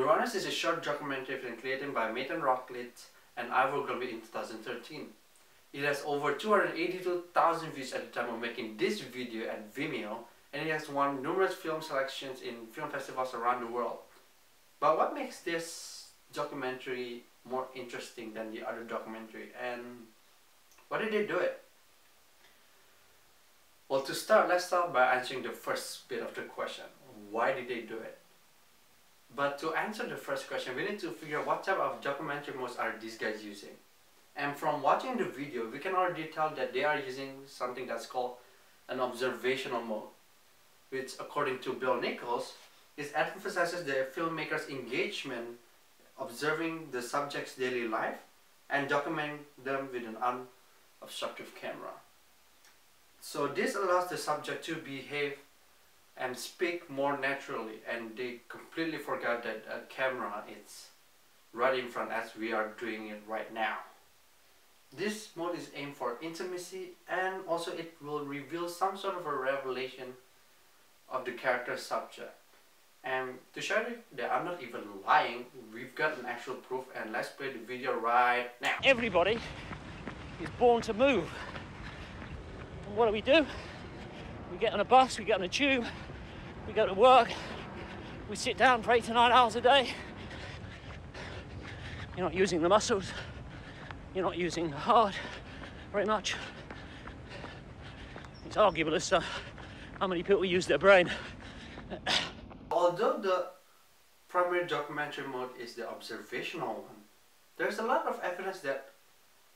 Runners is a short documentary film created by Nathan Rocklit and Ivor Gulby in 2013. It has over 282,000 views at the time of making this video at Vimeo, and it has won numerous film selections in film festivals around the world. But what makes this documentary more interesting than the other documentary, and why did they do it? Well, to start, let's start by answering the first bit of the question. Why did they do it? But to answer the first question, we need to figure out what type of documentary modes are these guys using. And from watching the video, we can already tell that they are using something that's called an observational mode, which, according to Bill Nichols, it emphasizes the filmmaker's engagement, observing the subject's daily life and documenting them with an unobstructive camera. So this allows the subject to behave and speak more naturally, and they completely forgot that a camera is right in front as we are doing it right now. This mode is aimed for intimacy, and also it will reveal some sort of a revelation of the character subject. And to show you that I'm not even lying, we've got an actual proof, and let's play the video right now. Everybody is born to move. And what do? We get on a bus, we get on a tube, we go to work, we sit down for 8 to 9 hours a day. You're not using the muscles, you're not using the heart very much. It's arguable as to how many people use their brain. Although the primary documentary mode is the observational one, there's a lot of evidence that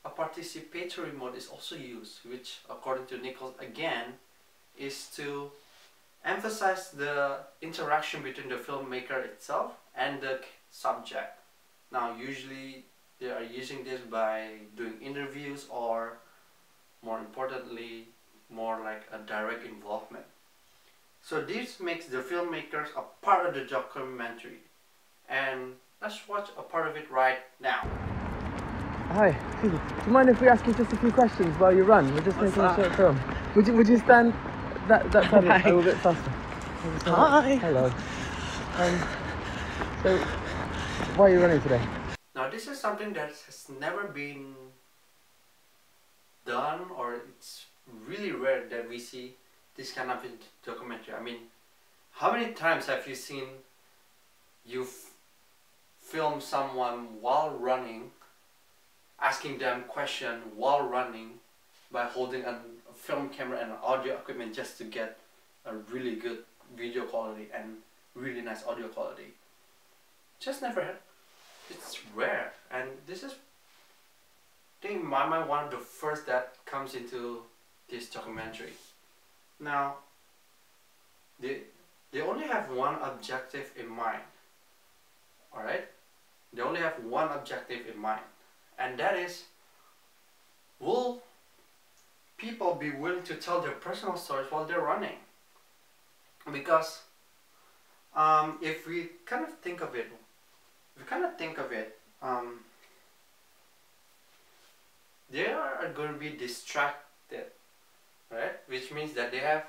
a participatory mode is also used, which, according to Nichols again, is to emphasize the interaction between the filmmaker itself and the subject. Now, usually they are using this by doing interviews, or more importantly, more like a direct involvement. So this makes the filmmakers a part of the documentary, and let's watch a part of it right now. Hi, excuse me. Do you mind if we ask you just a few questions while you run? We're just making a short film. Would you stand that side a little bit faster? Hi. Hello. So, why are you running today? Now this is something that has never been done, or it's really rare that we see this kind of documentary. I mean, how many times have you seen you film someone while running, asking them question while running by holding a film camera and audio equipment just to get a really good video quality and really nice audio quality? Just never had. It's rare, and this is, I think in my mind, one of the first that comes into this documentary. Now, they only have one objective in mind. Alright? They only have one objective in mind, and that is, will people be willing to tell their personal stories while they're running? Because if we kind of think of it, they are going to be distracted, right? Which means that they have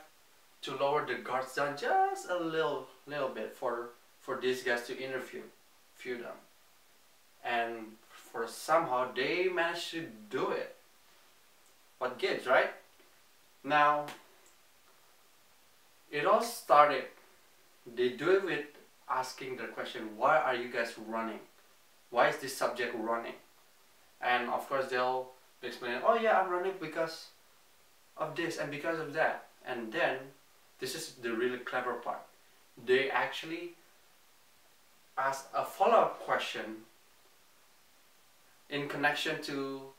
to lower the guards down just a little bit for these guys to interview them, and for somehow they managed to do it. What gives, right? Now, it all started, they do it with asking the question, why are you guys running? Why is this subject running? And of course they'll explain, oh yeah, I'm running because of this and because of that. And then, this is the really clever part, they actually ask a follow-up question in connection to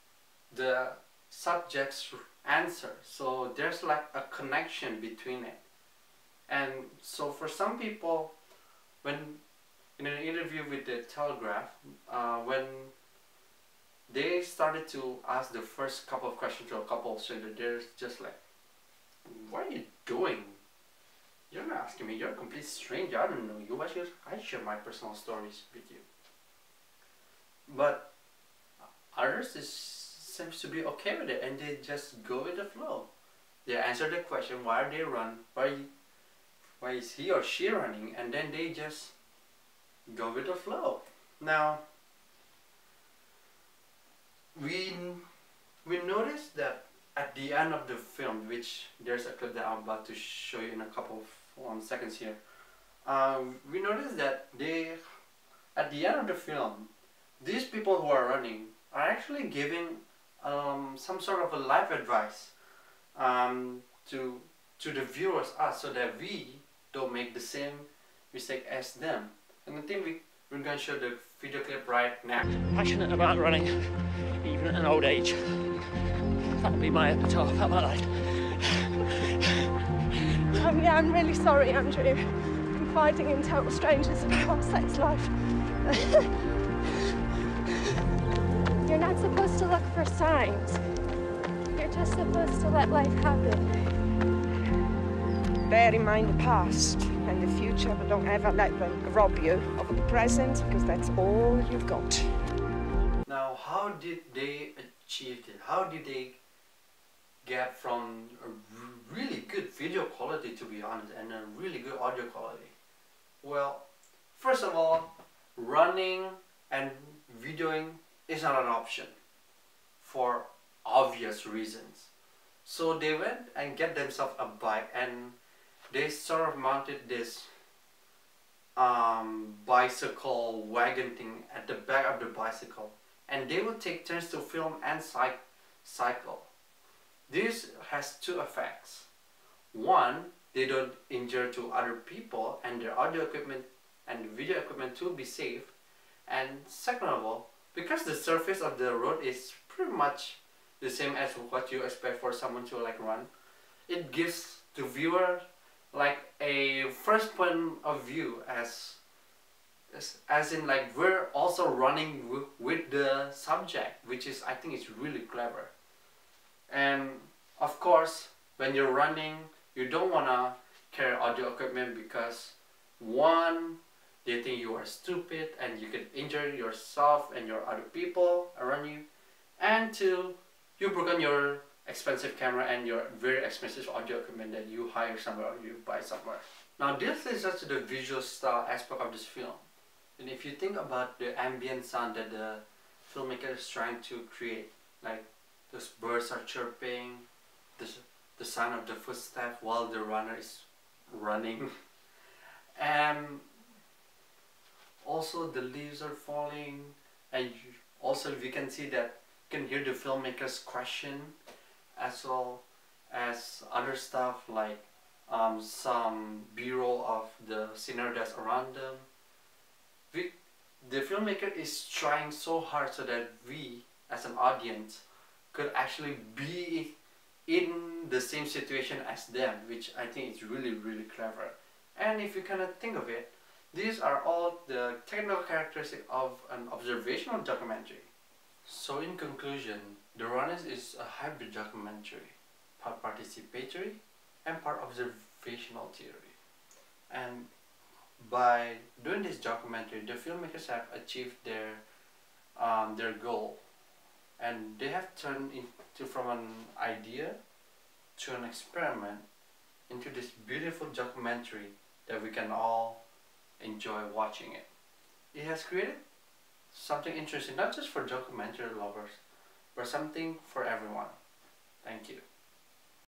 the subject's answer. So there's like a connection between it. And so for some people, when in an interview with the Telegraph, when they started to ask the first couple of questions to a couple of strangers, they're just like, what are you doing? You're not asking me, you're a complete stranger, I don't know you, I share my personal stories with you. But others seems to be okay with it, and they just go with the flow. They answer the question, why are they run? Why is he or she running? And then they just go with the flow. Now, we noticed that at the end of the film, which there's a clip that I'm about to show you in a couple of seconds here. We noticed that at the end of the film, these people who are running are actually giving some sort of a life advice to the viewers, us, so that we don't make the same mistake as them. And I think we're going to show the video clip right now. Passionate about running, even at an old age. That'll be my epitaph. How about that? Yeah, I'm really sorry, Andrew. Confiding in total strangers about sex life. You're not supposed to look for signs. You're just supposed to let life happen. Bear in mind the past and the future, but don't ever let them rob you of the present, because that's all you've got. Now, how did they achieve it? How did they get from a really good video quality, to be honest, and a really good audio quality? Well, first of all, running and videoing is not an option for obvious reasons. So they went and get themselves a bike, and they sort of mounted this bicycle wagon thing at the back of the bicycle, and they would take turns to film and cycle. This has two effects. One, they don't injure to other people, and their audio equipment and video equipment will be safe. And second of all, because the surface of the road is pretty much the same as what you expect for someone to like run, it gives the viewer like a first point of view, as in like we're also running with the subject, which is, I think, it's really clever. And of course, when you're running, you don't wanna carry audio equipment because one, they think you are stupid and you could injure yourself and your other people around you, and two, you've broken your expensive camera and your very expensive audio equipment that you hire somewhere or you buy somewhere. Now this leads us to the visual style aspect of this film. And if you think about the ambient sound that the filmmaker is trying to create, like those birds are chirping, the sound of the footstep while the runner is running, and also the leaves are falling, and also we can see that you can hear the filmmaker's question, as well as other stuff like some b-roll of the scenery that's around them. The filmmaker is trying so hard so that we as an audience could actually be in the same situation as them, which I think is really, really clever. And if you kind of think of it, these are all the technical characteristics of an observational documentary. So in conclusion, The Runners is a hybrid documentary, part participatory and part observational theory. And by doing this documentary, the filmmakers have achieved their goal, and they have turned into, from an idea to an experiment, into this beautiful documentary that we can all enjoy watching it. It has created something interesting, not just for documentary lovers, but something for everyone. Thank you.